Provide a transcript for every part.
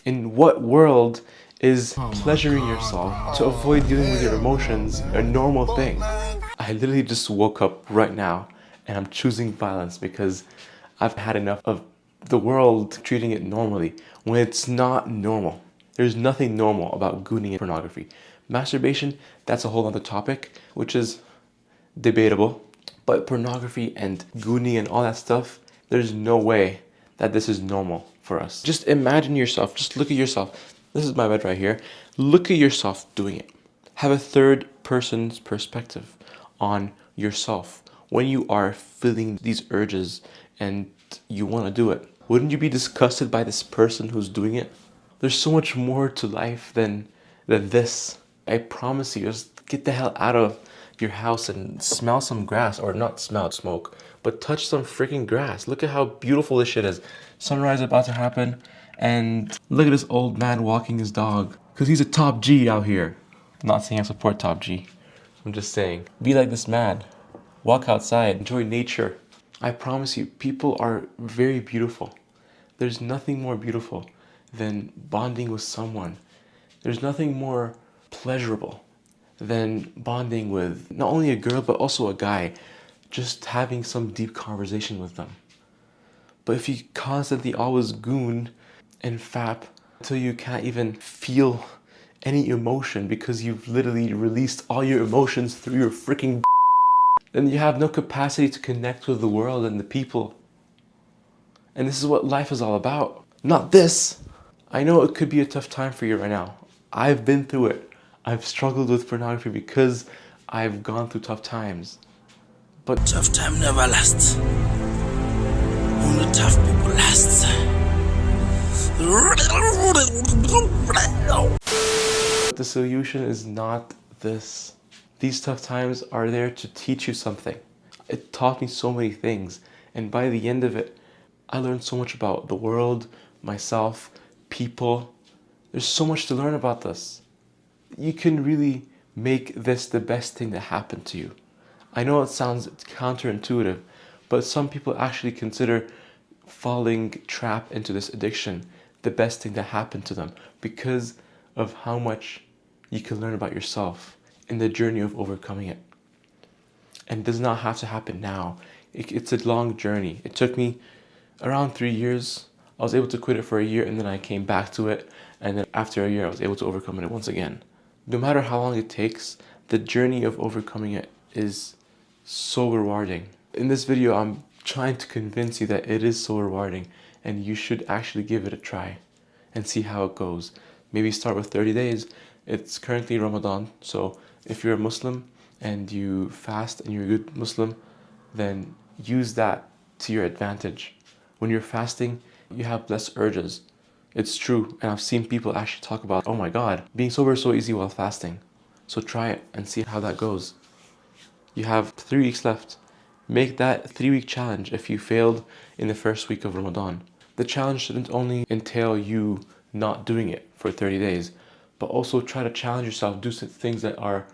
In what world is pleasuring yourself to avoid dealing with your emotions a normal thing? I literally just woke up right now and I'm choosing violence because I've had enough of the world treating it normally when it's not normal. There's nothing normal about gooning and pornography. Masturbation, that's a whole other topic, which is debatable. But pornography and gooning and all that stuff, there's no way that this is normal for us. Just imagine yourself, just look at yourself. This is my bed right here. Look at yourself doing it. Have a third person's perspective on yourself when you are feeling these urges and you want to do it. Wouldn't you be disgusted by this person who's doing it? There's so much more to life than this. I promise you, just get the hell out of your house and smell some grass, or not smell, smoke, but touch some freaking grass. Look at how beautiful this shit is. Sunrise about to happen, and look at this old man walking his dog, because he's a top G out here. I'm not saying I support top G. I'm just saying, be like this man. Walk outside, enjoy nature. I promise you, people are very beautiful. There's nothing more beautiful than bonding with someone. There's nothing more pleasurable than bonding with not only a girl but also a guy, just having some deep conversation with them. But if you constantly always goon and fap until you can't even feel any emotion because you've literally released all your emotions through your freaking then you have no capacity to connect with the world and the people. And this is what life is all about. Not this. I know it could be a tough time for you right now. I've been through it. I've struggled with pornography because I've gone through tough times. But tough time never lasts. Only tough people last. the solution is not this. These tough times are there to teach you something. It taught me so many things. And by the end of it, I learned so much about the world, myself, people. There's so much to learn about this. You can really make this the best thing that happened to you. I know it sounds counterintuitive, but some people actually consider falling trapped into this addiction the best thing that happened to them because of how much you can learn about yourself in the journey of overcoming it. And it does not have to happen now. It's a long journey. It took me around 3 years. I was able to quit it for a year and then I came back to it. And then after a year, I was able to overcome it once again. No matter how long it takes, the journey of overcoming it is so rewarding. In this video, I'm trying to convince you that it is so rewarding and you should actually give it a try and see how it goes. Maybe start with 30 days. It's currently Ramadan, so if you're a Muslim and you fast and you're a good Muslim, then use that to your advantage. When you're fasting, you have less urges. It's true, and I've seen people actually talk about, oh my God, being sober is so easy while fasting. So try it and see how that goes. You have 3 weeks left. Make that 3-week challenge if you failed in the first week of Ramadan. The challenge shouldn't only entail you not doing it for 30 days, but also try to challenge yourself, do some things that are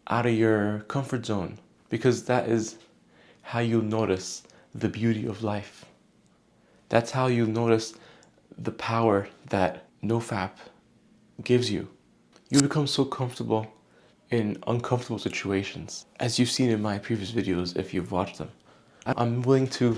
out of your comfort zone, because that is how you'll notice the beauty of life. That's how you'll notice the power that NoFap gives you. You become so comfortable in uncomfortable situations, as you've seen in my previous videos if you've watched them. I'm willing to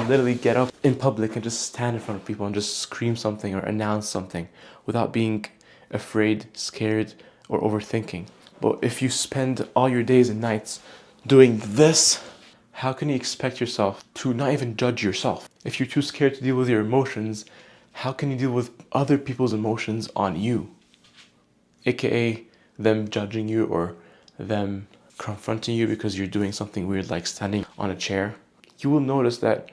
literally get up in public and just stand in front of people and just scream something or announce something without being afraid, scared, or overthinking. But if you spend all your days and nights doing this, how can you expect yourself to not even judge yourself? If you're too scared to deal with your emotions, how can you deal with other people's emotions on you? AKA them judging you or them confronting you because you're doing something weird like standing on a chair. You will notice that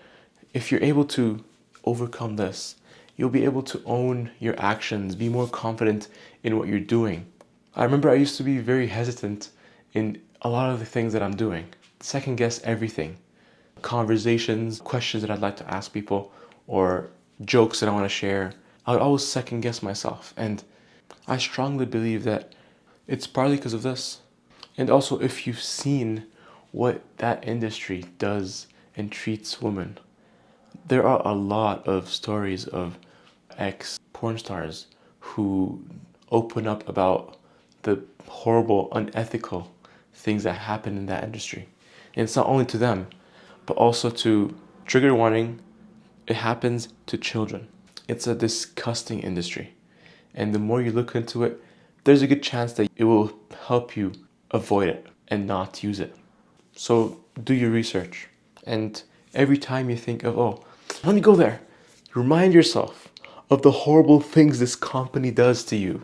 if you're able to overcome this, you'll be able to own your actions, be more confident in what you're doing. I remember I used to be very hesitant in a lot of the things that I'm doing. Second guess everything. Conversations, questions that I'd like to ask people, or jokes that I want to share. I would always second guess myself. And I strongly believe that it's partly because of this. And also if you've seen what that industry does and treats women, there are a lot of stories of porn stars who open up about the horrible, unethical things that happen in that industry. And it's not only to them, but also to, trigger warning, it happens to children. It's a disgusting industry. And the more you look into it, there's a good chance that it will help you avoid it and not use it. So do your research. And every time you think of, oh, let me go there, remind yourself of the horrible things this company does to you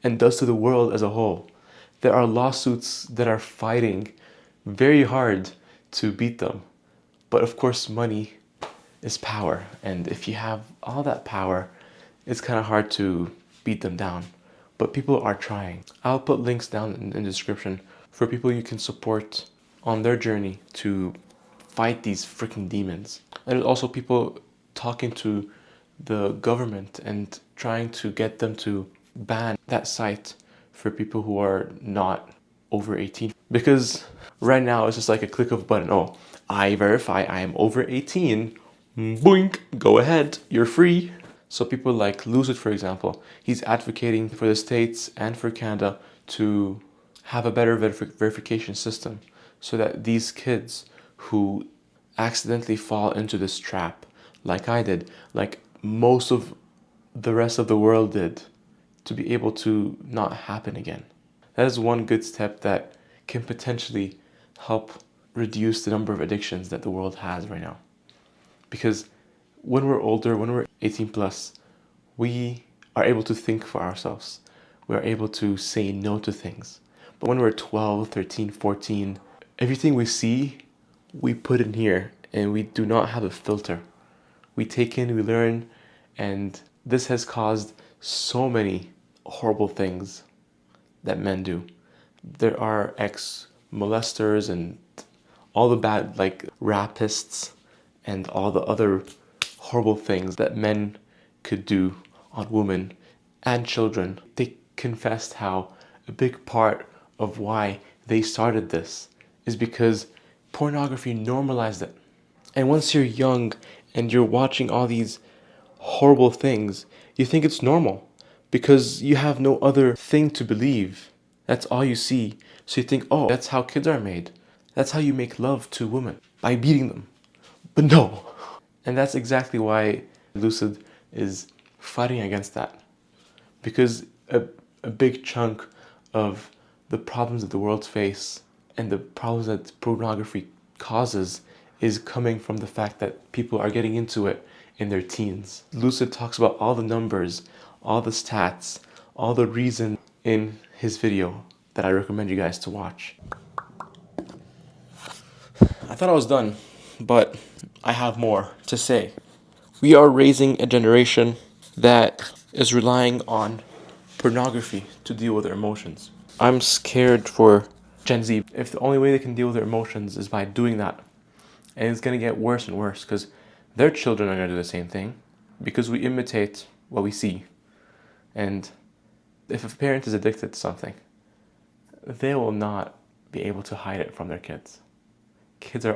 and does to the world as a whole. There are lawsuits that are fighting very hard to beat them. But of course, money is power. And if you have all that power, it's kind of hard to beat them down. But people are trying. I'll put links down in the description for people you can support on their journey to fight these freaking demons. And there's also people talking to the government and trying to get them to ban that site for people who are not over 18. Because right now it's just like a click of a button. Oh, I verify I am over 18. Boink, go ahead, you're free. So people like Lucid, for example, he's advocating for the States and for Canada to have a better verification system so that these kids who accidentally fall into this trap, like I did, like most of the rest of the world did, to be able to not happen again. That is one good step that can potentially help reduce the number of addictions that the world has right now. Because when we're older, when we're 18 plus, we are able to think for ourselves. We are able to say no to things. But when we're 12, 13, 14, everything we see, we put in here and we do not have a filter. We take in, we learn, and this has caused so many horrible things that men do. There are ex-molesters and all the bad, like rapists and all the other horrible things that men could do on women and children. They confessed how a big part of why they started this is because pornography normalized it. And once you're young and you're watching all these horrible things, you think it's normal because you have no other thing to believe. That's all you see. So you think, oh, that's how kids are made. That's how you make love to women, by beating them. But no. And that's exactly why Lucid is fighting against that. Because a big chunk of the problems that the world face and the problems that pornography causes is coming from the fact that people are getting into it in their teens. Lucid talks about all the numbers, all the stats, all the reason in his video that I recommend you guys to watch. I thought I was done, but I have more to say. We are raising a generation that is relying on pornography to deal with their emotions. I'm scared for Gen Z. If the only way they can deal with their emotions is by doing that, and it's going to get worse and worse because their children are going to do the same thing because we imitate what we see. And if a parent is addicted to something, they will not be able to hide it from their kids. Kids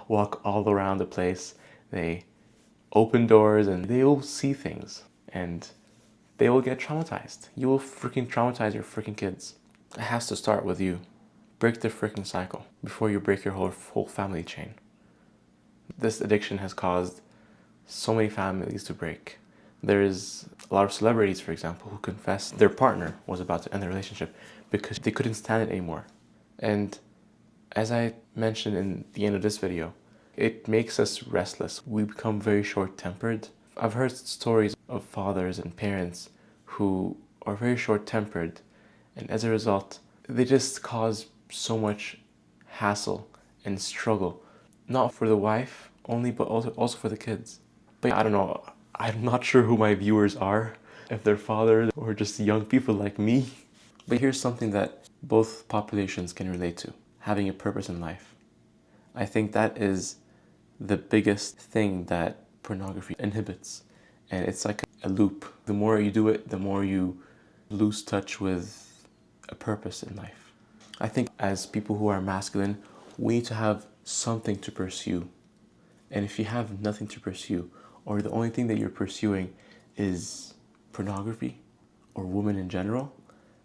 walk all around the place. They open doors and they will see things and they will get traumatized. You will freaking traumatize your freaking kids. It has to start with you. Break the freaking cycle before you break your whole family chain. This addiction has caused so many families to break. There is a lot of celebrities, for example, who confessed their partner was about to end the relationship because they couldn't stand it anymore. And as I mentioned in the end of this video, it makes us restless. We become very short-tempered. I've heard stories of fathers and parents who are very short-tempered, and as a result, they just cause so much hassle and struggle, not for the wife only, but also for the kids. But I don't know, I'm not sure who my viewers are, if they're fathers or just young people like me. But here's something that both populations can relate to: having a purpose in life. I think that is the biggest thing that pornography inhibits. And it's like a loop. The more you do it, the more you lose touch with a purpose in life. I think as people who are masculine, we need to have something to pursue. And if you have nothing to pursue, or the only thing that you're pursuing is pornography or women in general,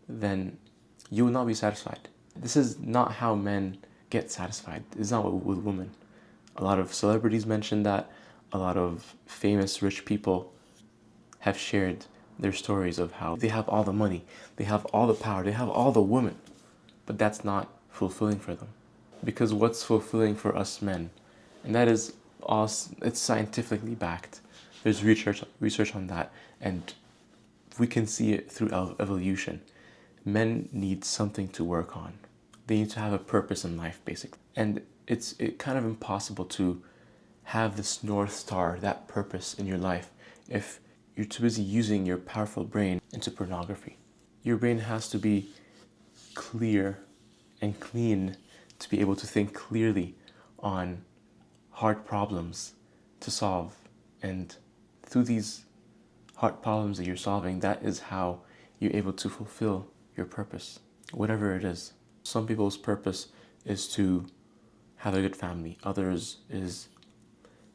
then you will not be satisfied. This is not how men get satisfied. It's not with women. A lot of celebrities mention that. A lot of famous rich people have shared their stories of how they have all the money, they have all the power, they have all the women, but that's not fulfilling for them. Because what's fulfilling for us men, and that is also, it's scientifically backed. There's research on that, and we can see it through evolution. Men need something to work on. They need to have a purpose in life, basically. And it's kind of impossible to have this North Star, that purpose in your life, if you're too busy using your powerful brain into pornography. Your brain has to be clear and clean to be able to think clearly on hard problems to solve. And through these hard problems that you're solving, that is how you're able to fulfill your purpose, whatever it is. Some people's purpose is to have a good family. Others is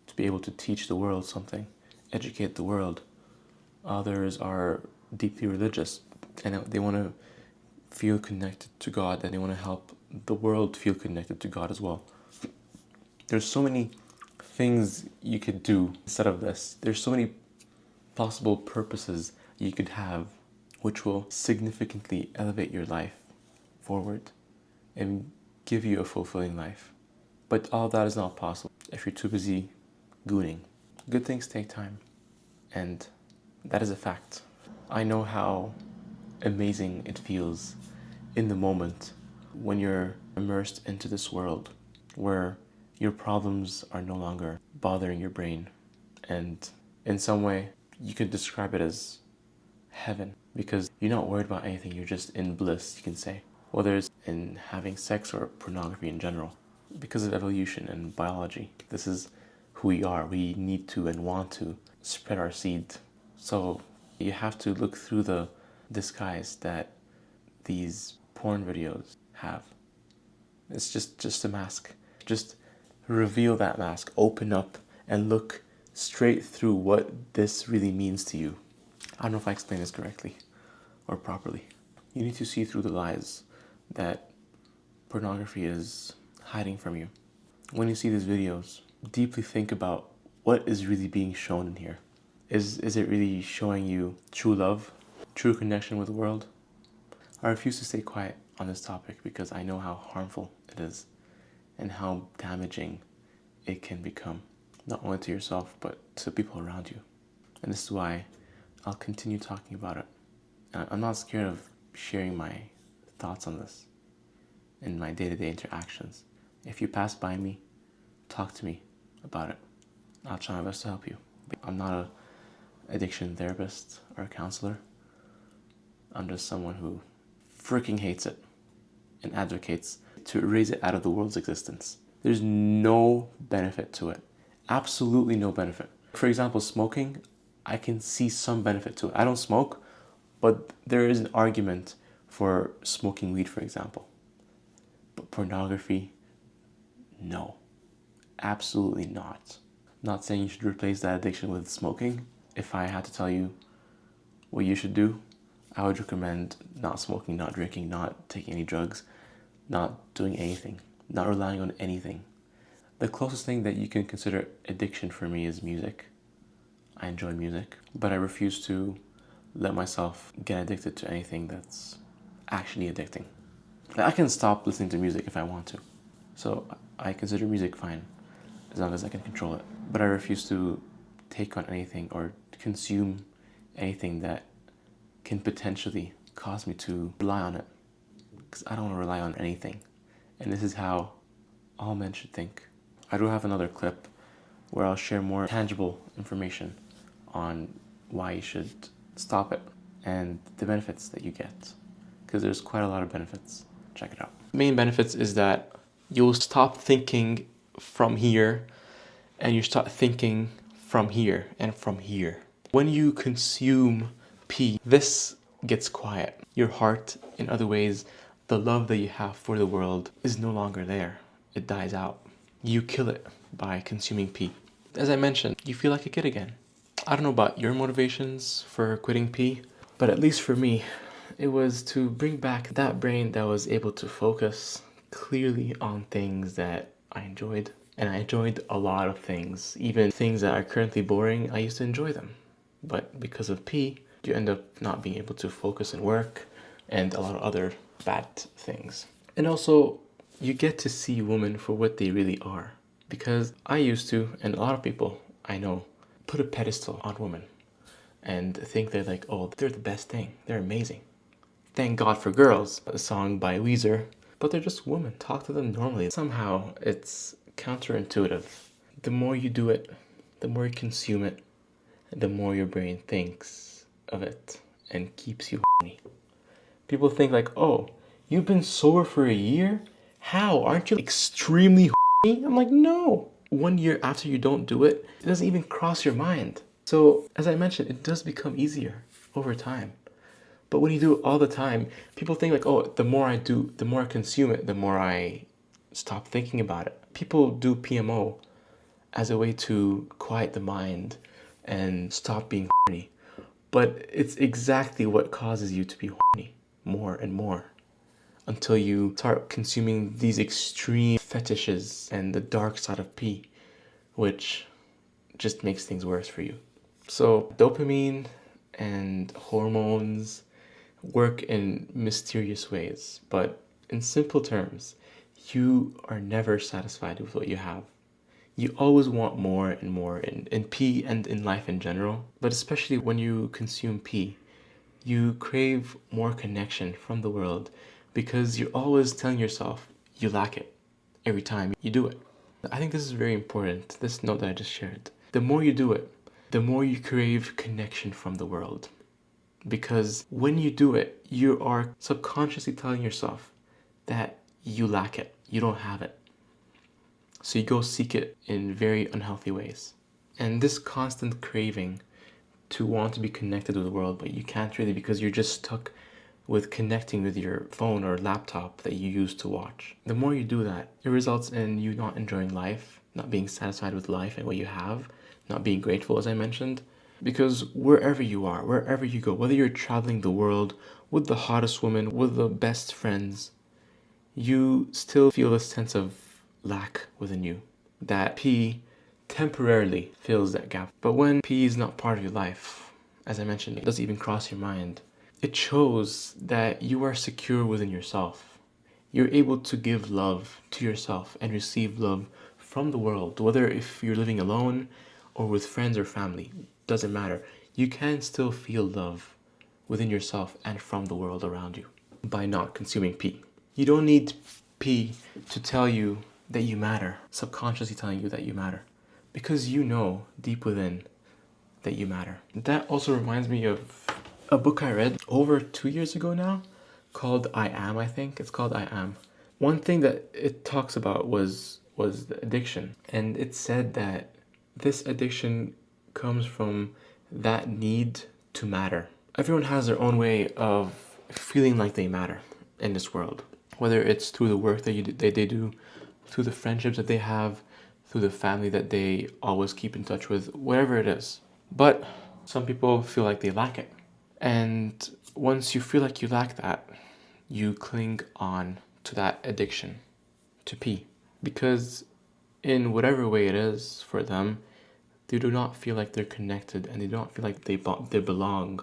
to be able to teach the world something, educate the world. Others are deeply religious and they want to feel connected to God, and they want to help the world feel connected to God as well. There's so many things you could do instead of this. There's so many possible purposes you could have which will significantly elevate your life forward and give you a fulfilling life. But all that is not possible if you're too busy gooning. Good things take time, and that is a fact. I know how amazing it feels in the moment when you're immersed into this world where your problems are no longer bothering your brain, and in some way you could describe it as heaven because you're not worried about anything. You're just in bliss, you can say, whether it's in having sex or pornography in general. Because of evolution and biology, this is who we are. We need to and want to spread our seed. So you have to look through the disguise that these porn videos have. It's just a mask. Just reveal that mask, open up and look straight through what this really means to you. I don't know if I explained this correctly or properly. You need to see through the lies that pornography is hiding from you. When you see these videos, deeply think about what is really being shown in here. Is it really showing you true love, true connection with the world? I refuse to stay quiet on this topic because I know how harmful it is and how damaging it can become, not only to yourself, but to people around you. And this is why I'll continue talking about it. And I'm not scared of sharing my thoughts on this in my day-to-day interactions. If you pass by me, talk to me about it. I'll try my best to help you. I'm not an addiction therapist or a counselor. I'm just someone who freaking hates it and advocates to erase it out of the world's existence. There's no benefit to it. Absolutely no benefit. For example, smoking, I can see some benefit to it. I don't smoke, but there is an argument for smoking weed, for example. But pornography, no. Absolutely not. I'm not saying you should replace that addiction with smoking. If I had to tell you what you should do, I would recommend not smoking, not drinking, not taking any drugs, not doing anything, not relying on anything. The closest thing that you can consider addiction for me is music. I enjoy music, but I refuse to let myself get addicted to anything that's actually addicting. I can stop listening to music if I want to. So I consider music fine, as long as I can control it. But I refuse to take on anything or consume anything that can potentially cause me to rely on it. Because I don't want to rely on anything. And this is how all men should think. I do have another clip where I'll share more tangible information on why you should stop it and the benefits that you get. Because there's quite a lot of benefits. Check it out. The main benefits is that you'll stop thinking from here and you start thinking from here and from here. When you consume pee, this gets quiet. Your heart, in other ways, the love that you have for the world is no longer there. It dies out. You kill it by consuming pee. As I mentioned, you feel like a kid again. I don't know about your motivations for quitting pee, but at least for me, it was to bring back that brain that was able to focus clearly on things that I enjoyed. And I enjoyed a lot of things. Even things that are currently boring, I used to enjoy them. But because of pee, you end up not being able to focus and work and a lot of other bad things. And also, you get to see women for what they really are. Because I used to, and a lot of people I know, put a pedestal on women and think they're like, oh, they're the best thing. They're amazing. Thank God for Girls, a song by Weezer. But they're just women. Talk to them normally. Somehow, it's counterintuitive. The more you do it, the more you consume it, the more your brain thinks of it and keeps you horny. People think like, oh, you've been sober for a year? How? Aren't you extremely horny? I'm like, no. 1 year after you don't do it, it doesn't even cross your mind. So, as I mentioned, it does become easier over time. But when you do it all the time, people think like, oh, the more I do, the more I consume it, the more I stop thinking about it. People do PMO as a way to quiet the mind and stop being horny. But it's exactly what causes you to be horny more and more until you start consuming these extreme fetishes and the dark side of pee, which just makes things worse for you. So dopamine and hormones work in mysterious ways, but in simple terms, you are never satisfied with what you have. You always want more and more in pee and in life in general, but especially when you consume pee, you crave more connection from the world because you're always telling yourself you lack it every time you do it. I think this is very important, this note that I just shared. The more you do it, the more you crave connection from the world. Because when you do it, you are subconsciously telling yourself that you lack it, you don't have it. So you go seek it in very unhealthy ways. And this constant craving to want to be connected with the world, but you can't really because you're just stuck with connecting with your phone or laptop that you use to watch. The more you do that, it results in you not enjoying life, not being satisfied with life and what you have, not being grateful, as I mentioned. Because wherever you are, wherever you go, whether you're traveling the world with the hottest woman, with the best friends, you still feel a sense of lack within you. That pee temporarily fills that gap. But when pee is not part of your life, as I mentioned, it doesn't even cross your mind. It shows that you are secure within yourself. You're able to give love to yourself and receive love from the world, whether if you're living alone or with friends or family, doesn't matter. You can still feel love within yourself and from the world around you by not consuming pee. You don't need pee to tell you that you matter, subconsciously telling you that you matter, because you know deep within that you matter. That also reminds me of a book I read over 2 years ago now called I Am, I think. It's called I Am. One thing that it talks about was the addiction. And it said that this addiction comes from that need to matter. Everyone has their own way of feeling like they matter in this world. Whether it's through the work that they do, through the friendships that they have, through the family that they always keep in touch with, whatever it is. But some people feel like they lack it. And once you feel like you lack that, you cling on to that addiction, to pee. Because in whatever way it is for them, they do not feel like they're connected and they don't feel like they belong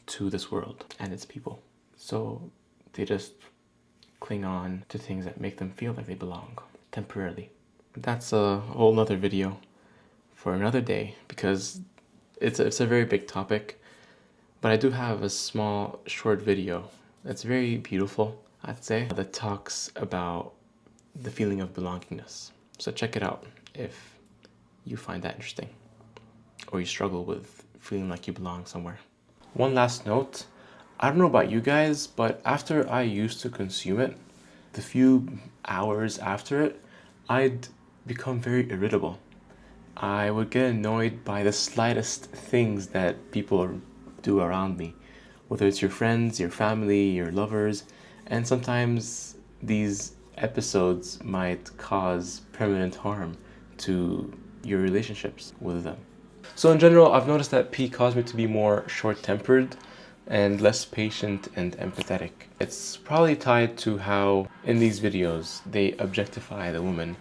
to this world and its people. So they just cling on to things that make them feel like they belong temporarily. That's a whole nother video for another day because it's a very big topic. But I do have a small short video that's very beautiful, I'd say, that talks about the feeling of belongingness. So check it out if you find that interesting or you struggle with feeling like you belong somewhere. One last note, I don't know about you guys, but after I used to consume it, the few hours after it, I'd become very irritable. I would get annoyed by the slightest things that people do around me, whether it's your friends, your family, your lovers, and sometimes these episodes might cause permanent harm to your relationships with them So in general, I've noticed that P caused me to be more short-tempered and less patient and empathetic. It's probably tied to how in these videos they objectify the woman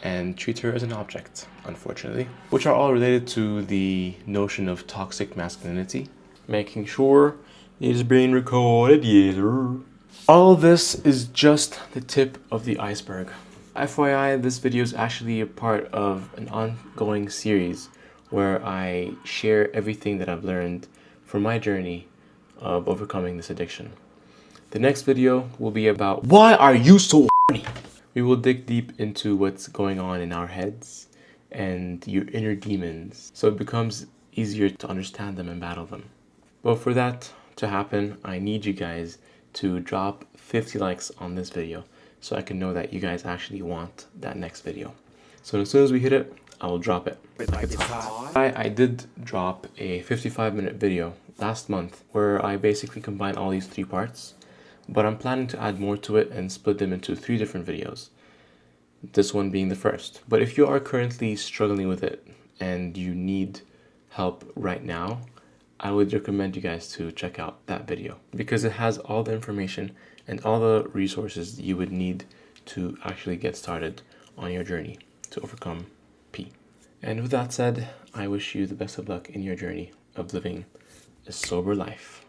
and treat her as an object, unfortunately, which are all related to the notion of toxic masculinity. Making sure it's being recorded, yes sir. All this is just the tip of the iceberg. FYI, this video is actually a part of an ongoing series where I share everything that I've learned from my journey of overcoming this addiction. The next video will be about why are you so horny? We will dig deep into what's going on in our heads and your inner demons, so it becomes easier to understand them and battle them. But for that to happen, I need you guys to drop 50 likes on this video so I can know that you guys actually want that next video. So as soon as we hit it, I will drop it. I did drop a 55-minute video last month where I basically combined all these 3 parts, but I'm planning to add more to it and split them into 3 different videos, this one being the first. But if you are currently struggling with it and you need help right now, I would recommend you guys to check out that video because it has all the information and all the resources you would need to actually get started on your journey to overcome P. And with that said, I wish you the best of luck in your journey of living a sober life.